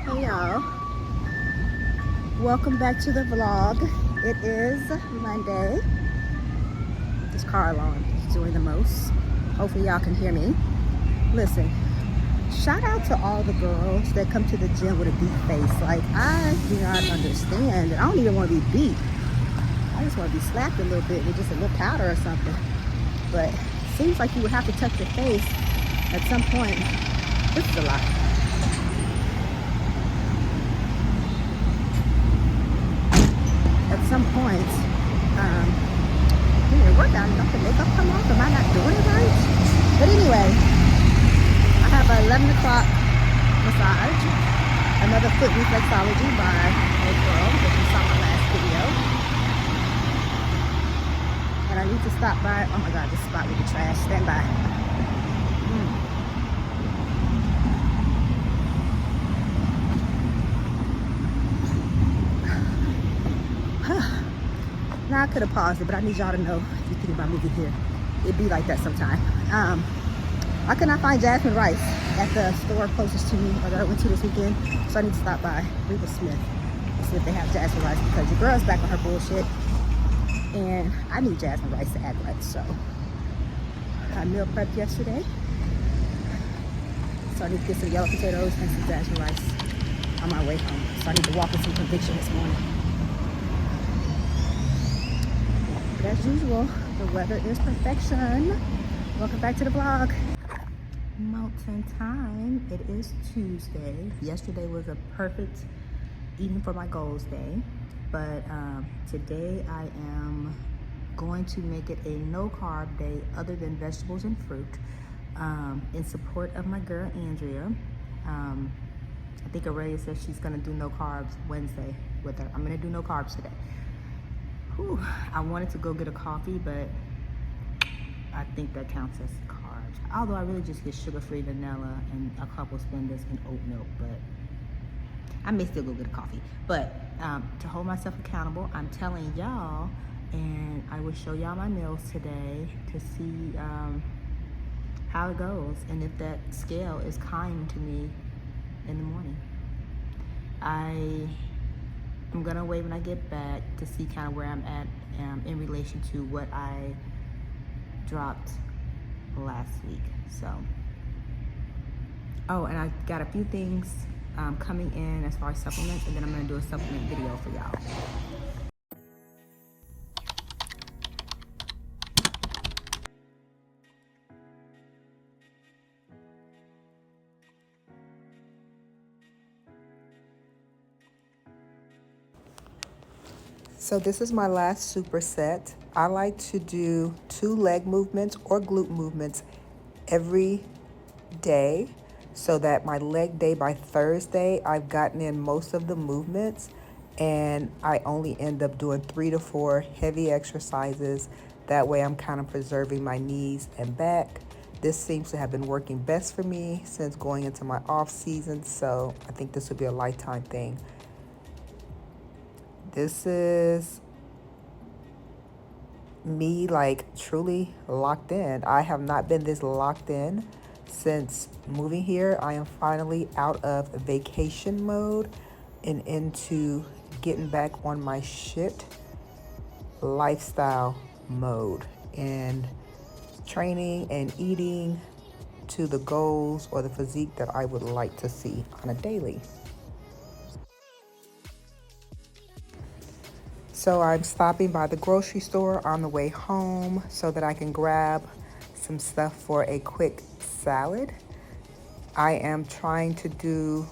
Hey y'all, welcome back to the vlog. It is Monday. This car alarm is doing the most. Hopefully y'all can hear me. Listen, shout out to all the girls that come to the gym with a beat face. Like, I do not understand. I don't even want to be beat. I just want to be slapped a little bit with just a little powder or something. But it seems like you would have to touch your face at some point. This is a lot. At some point, doing a workout, don't the makeup come off? Am I not doing it right? But anyway, I have an 11 o'clock massage, another foot reflexology by a girl that you saw my last video. And I need to stop by, oh my God, this spot with the trash, stand by. Now I could have paused it, but I need y'all to know if you're thinking about moving here, it'd be like that sometime. I could not find jasmine rice at the store closest to me or that I went to this weekend, so I need to stop by Reba Smith and see if they have jasmine rice because your girl's back on her bullshit, and I need jasmine rice to act right. So I meal prepped yesterday, so I need to get some yellow potatoes and some jasmine rice on my way home. So I need to walk with some conviction this morning. As usual, the weather is perfection. Welcome back to the vlog. Mountain time. It is Tuesday. Yesterday was a perfect eating for my goals day, but today I am going to make it a no carb day other than vegetables and fruit in support of my girl Andrea. I think Aurelia says she's gonna do no carbs Wednesday with her. I'm gonna do no carbs today. Whew, I wanted to go get a coffee, but I think that counts as carbs. Although I really just get sugar-free vanilla and a couple spindles and oat milk, but I may still go get a coffee. But to hold myself accountable, I'm telling y'all, and I will show y'all my meals today to see how it goes and if that scale is kind to me in the morning. I'm gonna wait when I get back to see kind of where I'm at in relation to what I dropped last week. So, oh, and I got a few things coming in as far as supplements, and then I'm gonna do a supplement video for y'all. So this is my last superset. I like to do 2 leg movements or glute movements every day so that my leg day by Thursday, I've gotten in most of the movements and I only end up doing 3 to 4 heavy exercises. That way I'm kind of preserving my knees and back. This seems to have been working best for me since going into my off season, so I think this will be a lifetime thing. This is me like truly locked in. I have not been this locked in since moving here. I am finally out of vacation mode and into getting back on my shit lifestyle mode and training and eating to the goals or the physique that I would like to see on a daily. So I'm stopping by the grocery store on the way home so that I can grab some stuff for a quick salad. I am trying to do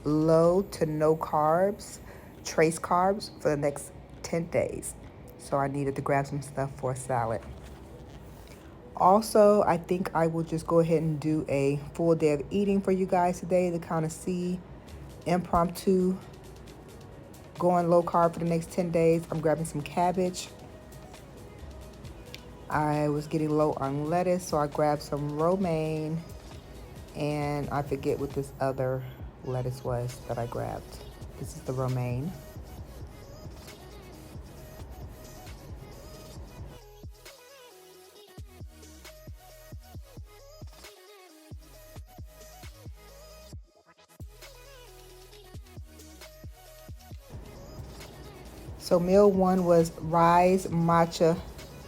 low to no carbs, trace carbs for the next 10 days. So I needed to grab some stuff for a salad. Also, I think I will just go ahead and do a full day of eating for you guys today to kind of see impromptu going low carb for the next 10 days. I'm grabbing some cabbage. I was getting low on lettuce, so I grabbed some romaine, and I forget what this other lettuce was that I grabbed. This is the romaine. So meal one was Rise matcha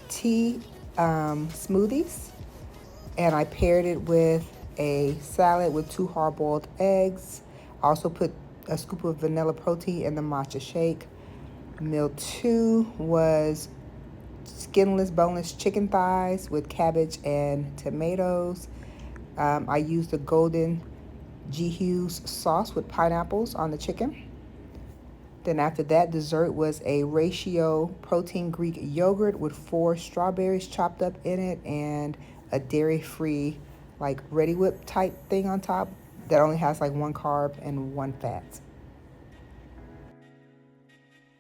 tea smoothies, and I paired it with a salad with 2 hard-boiled eggs. I also put a scoop of vanilla protein in the matcha shake. Meal two was skinless, boneless chicken thighs with cabbage and tomatoes. I used the golden G. Hughes sauce with pineapples on the chicken. Then after that, dessert was a ratio protein Greek yogurt with 4 strawberries chopped up in it and a dairy-free, like Ready Whip type thing on top that only has like 1 carb and 1 fat.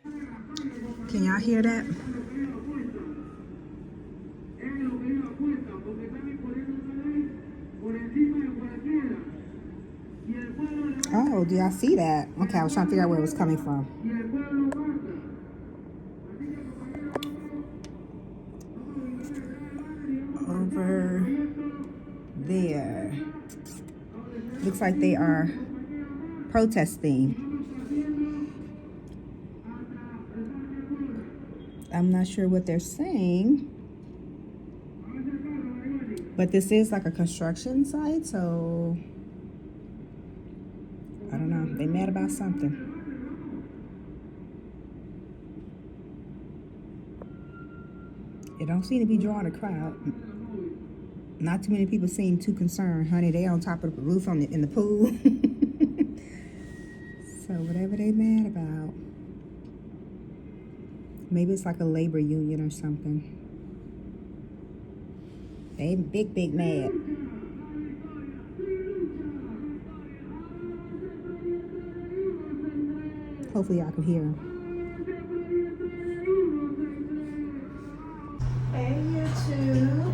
Can y'all hear that? Oh, do y'all see that? Okay, I was trying to figure out where it was coming from. Over there. Looks like they are protesting. I'm not sure what they're saying, but this is like a construction site, so I don't know. They mad about something. It don't seem to be drawing a crowd. Not too many people seem too concerned. Honey, they on top of the roof in the pool. So whatever they mad about. Maybe it's like a labor union or something. They big mad. Hopefully y'all can hear them. Hey YouTube.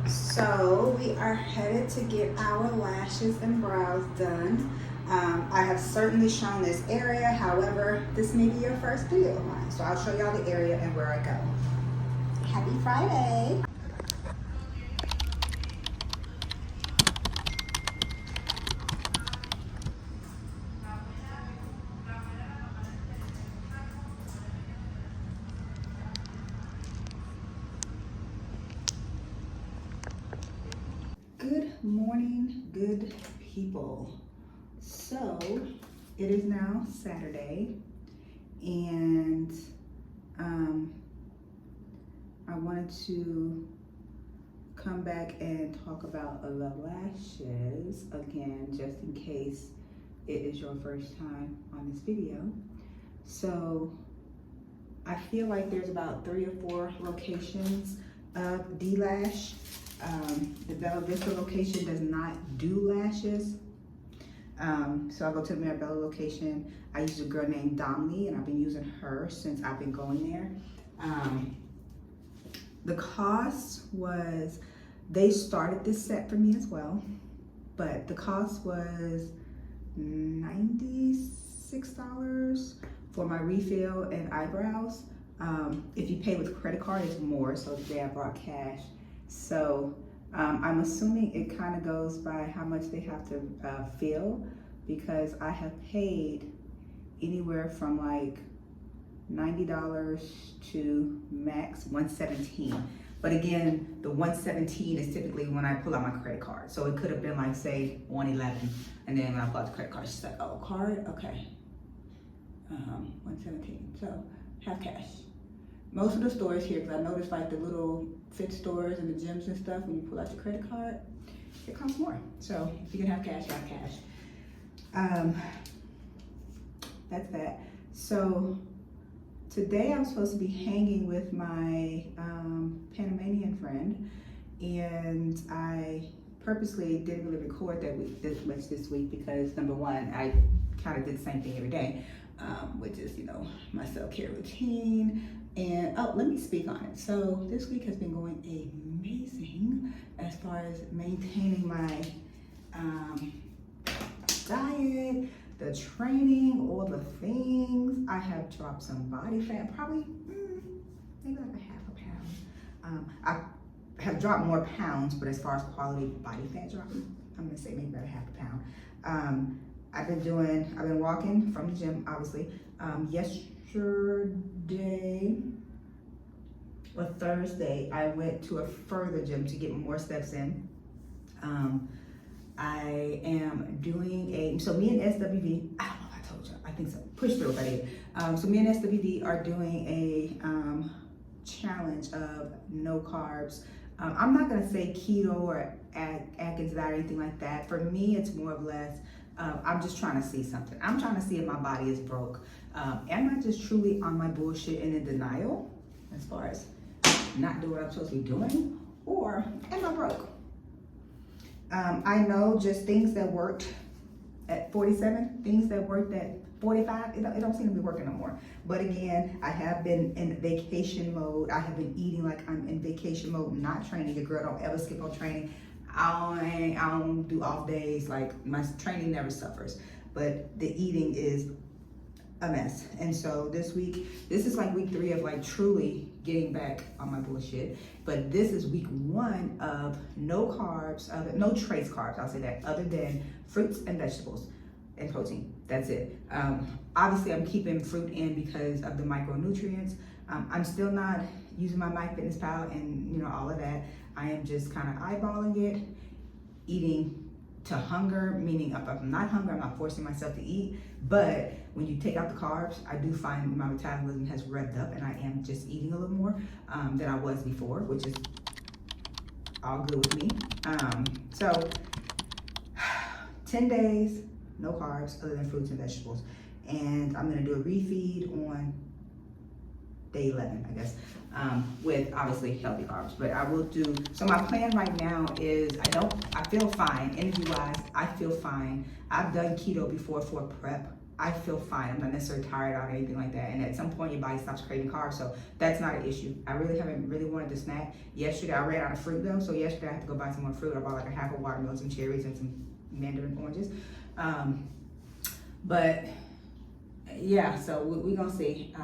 So we are headed to get our lashes and brows done. I have certainly shown this area, however, this may be your first video of mine. So I'll show y'all the area and where I go. Happy Friday. Good morning, good people. So it is now Saturday, and I wanted to come back and talk about the lashes again, just in case it is your first time on this video. So I feel like there's about 3 or 4 locations of D-Lash. The Bella Vista location does not do lashes. So I'll go to the Marabella location. I use a girl named Domly, and I've been using her since I've been going there. The cost was, they started this set for me as well, but the cost was $96 for my refill and eyebrows. If you pay with credit card, it's more, so today I brought cash. So I'm assuming it kind of goes by how much they have to fill, because I have paid anywhere from like $90 to max $117. But again, the $117 is typically when I pull out my credit card. So it could have been like, say, $111, and then when I pull out the credit card, she's like, oh, card, okay. $117, so have cash. Most of the stores here, because I noticed like the little fit stores and the gyms and stuff, when you pull out your credit card, it costs more. So if you can have cash, have cash. That's that. So today I'm supposed to be hanging with my Panamanian friend, and I purposely didn't really record that this week because number one, I kind of did the same thing every day, which is, you know, my self-care routine. And oh, let me speak on it. So this week has been going amazing as far as maintaining my diet, the training, all the things. I have dropped some body fat, probably maybe like a half a pound. I have dropped more pounds, but as far as quality body fat dropping, I'm gonna say maybe about a half a pound. I've been walking from the gym, obviously. Yesterday or Thursday, I went to a further gym to get more steps in. I am doing so me and SWV, I don't know if I told you, I think so, push through if I did. So me and SWV are doing a challenge of no carbs. I'm not gonna say keto or Atkins diet or anything like that. For me, it's more or less, I'm just trying to see something. I'm trying to see if my body is broke. Am I just truly on my bullshit and in denial as far as not doing what I'm supposed to be doing, or am I broke? I know just things that worked at 47, things that worked at 45, it don't seem to be working no more. But again, I have been in vacation mode. I have been eating like I'm in vacation mode, not training. Your girl don't ever skip on training. I don't do off days. Like, my training never suffers, but the eating is a mess. And so this is like week 3 of like truly getting back on my bullshit. But this is week 1 of no carbs, no trace carbs, I'll say that, other than fruits and vegetables and protein. That's it. Obviously, I'm keeping fruit in because of the micronutrients. I'm still not using my MyFitnessPal and all of that. I am just kind of eyeballing it, eating to hunger, meaning if I'm not hungry, I'm not forcing myself to eat. But when you take out the carbs, I do find my metabolism has revved up and I am just eating a little more than I was before, which is all good with me. So 10 days, no carbs other than fruits and vegetables. And I'm gonna do a refeed on day 11, I guess, with obviously healthy carbs. But I will do, so my plan right now is, I feel fine, energy-wise, I feel fine. I've done keto before for prep. I feel fine. I'm not necessarily tired out or anything like that. And at some point, your body stops craving carbs, so that's not an issue. I really haven't wanted to snack. Yesterday, I ran out of fruit though, so yesterday I had to go buy some more fruit. I bought like a half a watermelon, some cherries, and some mandarin oranges. But yeah, so we're gonna see.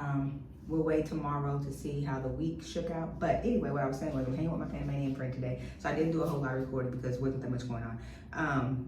We'll wait tomorrow to see how the week shook out. But anyway, what I was saying was I'm hanging with my Panamanian friend today. So I didn't do a whole lot of recording because there wasn't that much going on.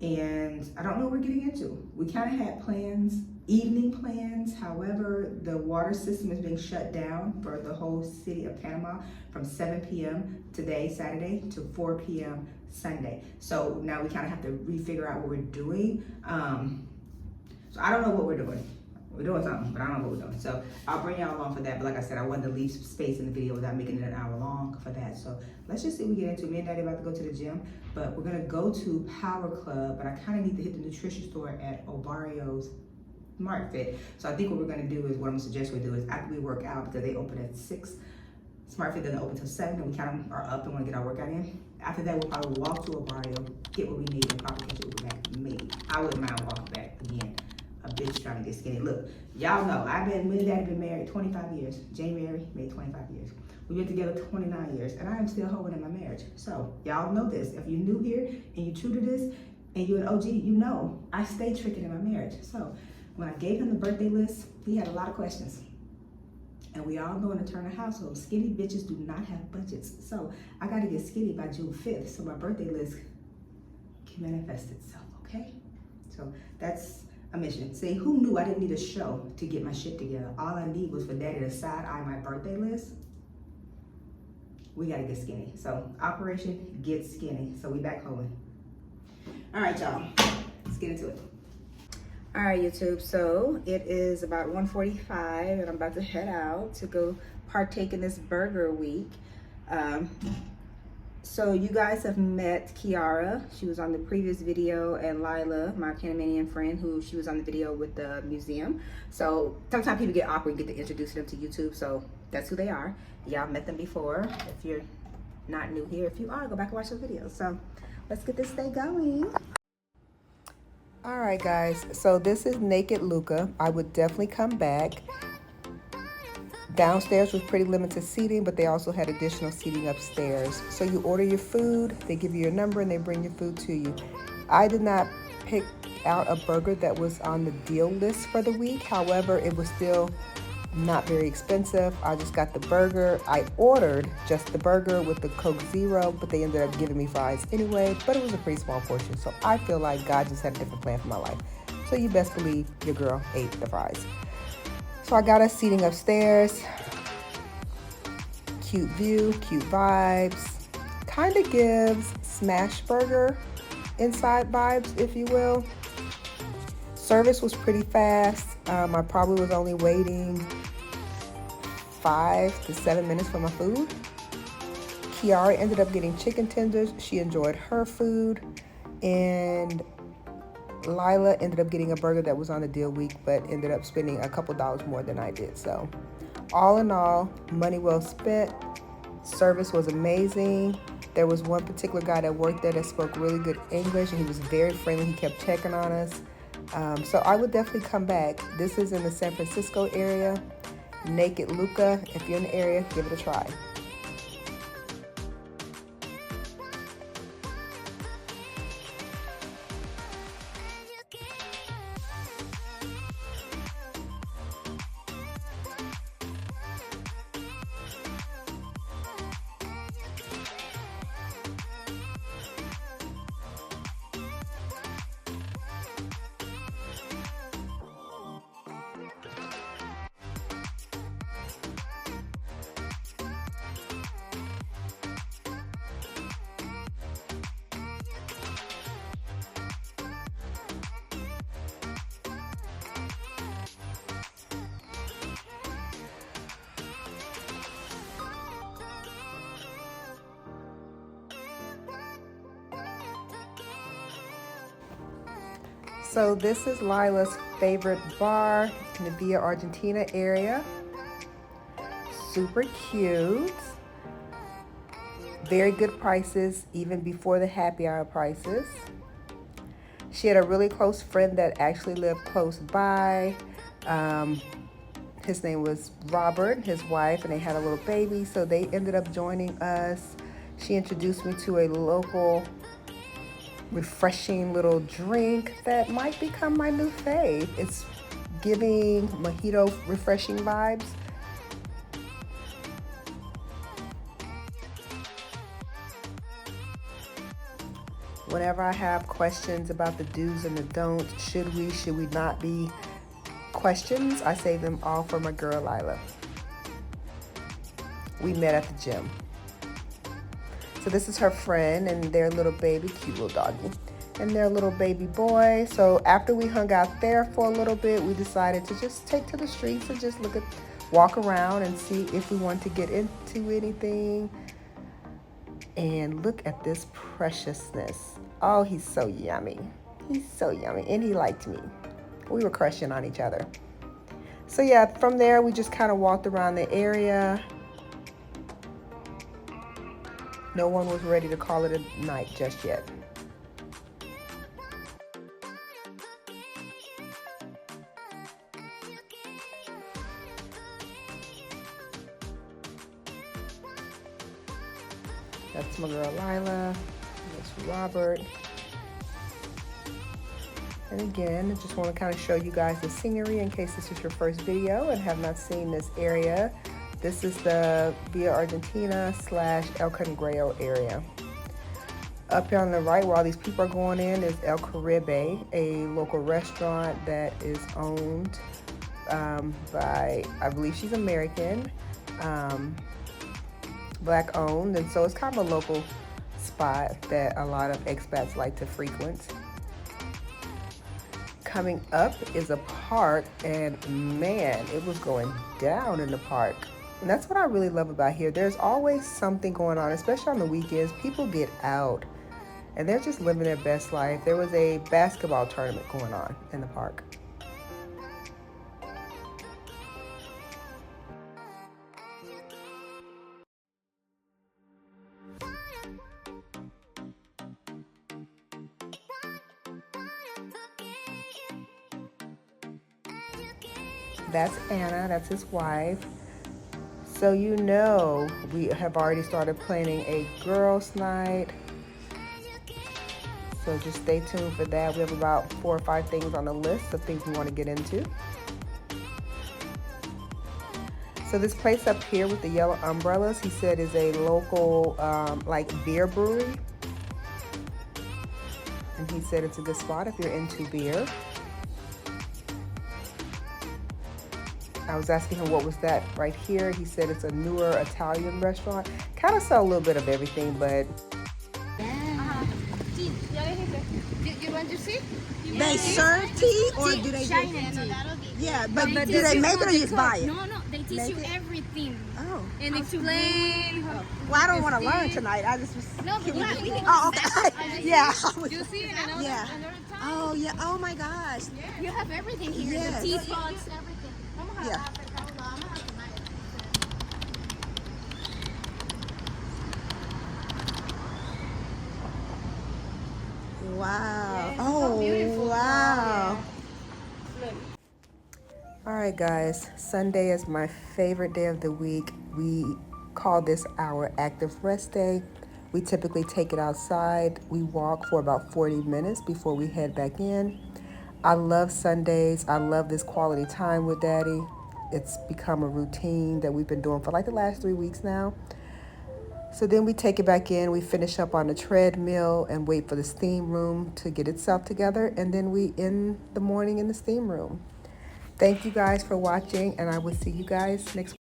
And I don't know what we're getting into. We kind of had plans, evening plans. However, the water system is being shut down for the whole city of Panama from 7 p.m. today, Saturday, to 4 p.m. Sunday. So now we kind of have to refigure out what we're doing. So I don't know what we're doing. We're doing something, but I don't know what we're doing. So I'll bring y'all along for that. But like I said, I wanted to leave some space in the video without making it an hour long for that. So let's just see what we get into. Me and Daddy about to go to the gym, but we're gonna go to Power Club, but I kind of need to hit the nutrition store at Obarrio's Smart Fit. So I think what we're gonna do is, what I'm gonna suggest we do is after we work out, because they open at 6, Smart Fit doesn't open till 7, and we kind of are up and wanna get our workout in. After that, we'll probably walk to Obarrio, get what we need, and probably catch it with back. Maybe. I wouldn't mind walking back again. A bitch trying to get skinny. Look, y'all know, me and Daddy been married 25 years. January made 25 years. We've been together 29 years, and I am still holding in my marriage. So, y'all know this. If you're new here, and you true to this, and you're an OG, you know I stay tricking in my marriage. So, when I gave him the birthday list, he had a lot of questions. And we all know in the Turner household, skinny bitches do not have budgets. So, I got to get skinny by June 5th, so my birthday list can manifest itself, okay? So, that's a mission. See, who knew I didn't need a show to get my shit together? All I need was for Daddy to side eye my birthday list. We gotta get skinny. So, Operation Get Skinny. So we back home. All right, y'all, let's get into it. All right, YouTube, so it is about 1:45 and I'm about to head out to go partake in this burger week. So you guys have met Kiara. She was on the previous video, and Lila, my Panamanian friend, who she was on the video with the museum. So sometimes people get awkward and get to introduce them to YouTube, so that's who they are. Y'all met them before. If you're not new here, if you are, go back and watch those videos. So let's get this day going. All right, guys, so this is Naked Luca. I would definitely come back. Downstairs was pretty limited seating, but they also had additional seating upstairs. So you order your food, they give you your number, and they bring your food to you. I did not pick out a burger that was on the deal list for the week. However, it was still not very expensive. I just got the burger. I ordered just the burger with the Coke Zero, but they ended up giving me fries anyway, but it was a pretty small portion. So I feel like God just had a different plan for my life. So you best believe your girl ate the fries. So I got us seating upstairs. Cute view, cute vibes. Kind of gives smash burger inside vibes, if you will. Service was pretty fast. I probably was only waiting 5 to 7 minutes for my food. Kiara ended up getting chicken tenders. She enjoyed her food. And Lila ended up getting a burger that was on the deal week, but ended up spending a couple dollars more than I did. So all in all, money well spent. Service was amazing. There was one particular guy that worked there that spoke really good English, and he was very friendly. He kept checking on us. So I would definitely come back. This is in the San Francisco area. Naked Luca. If you're in the area, give it a try. So this is Lila's favorite bar in the Via Argentina area. Super cute. Very good prices, even before the happy hour prices. She had a really close friend that actually lived close by. His name was Robert, his wife, and they had a little baby, so they ended up joining us. She introduced me to a local refreshing little drink that might become my new fave. It's giving mojito refreshing vibes. Whenever I have questions about the do's and the don'ts, should we not be questions, I save them all for my girl Lila. We met at the gym. So this is her friend and their little baby, cute little doggy, and their little baby boy. So after we hung out there for a little bit, we decided to just take to the streets and just walk around and see if we want to get into anything. And look at this preciousness. Oh, he's so yummy. He's so yummy, and he liked me. We were crushing on each other. So yeah, from there, we just kind of walked around the area. No one was ready to call it a night just yet. That's my girl Lila. That's Robert. And again, I just want to kind of show you guys the scenery in case this is your first video and have not seen this area. This is the Via Argentina / El Cangreo area. Up here on the right, where all these people are going in, is El Caribe, a local restaurant that is owned by, I believe she's American, Black owned, and so it's kind of a local spot that a lot of expats like to frequent. Coming up is a park, and man, it was going down in the park. And that's what I really love about here. There's always something going on, especially on the weekends. People get out and they're just living their best life. There was a basketball tournament going on in the park. That's Anna, that's his wife. So you know we have already started planning a girls' night. So just stay tuned for that. We have about 4 or 5 things on the list of things we want to get into. So this place up here with the yellow umbrellas, he said is a local like beer brewery. And he said it's a good spot if you're into beer. I was asking him what was that right here. He said it's a newer Italian restaurant. Kind of sell a little bit of everything, but... You want to see? They serve tea or do they China just... tea. Yeah, but do they make it or you just buy it? No, they teach Make you it? everything. Oh. And explain. Well, I don't want to learn tonight. I just was... No, but yeah. Oh, okay. Yeah. You see it another, Yeah. another time? Oh, yeah. Oh, my gosh. You have everything here. Yes. The teapots, everything. Yeah. Wow. Oh, wow. All right, guys. Sunday is my favorite day of the week. We call this our active rest day. We typically take it outside. We walk for about 40 minutes before we head back in. I love Sundays. I love this quality time with Daddy. It's become a routine that we've been doing for like the last 3 weeks now. So then we take it back in, we finish up on the treadmill and wait for the steam room to get itself together. And then we end the morning in the steam room. Thank you guys for watching, and I will see you guys next week.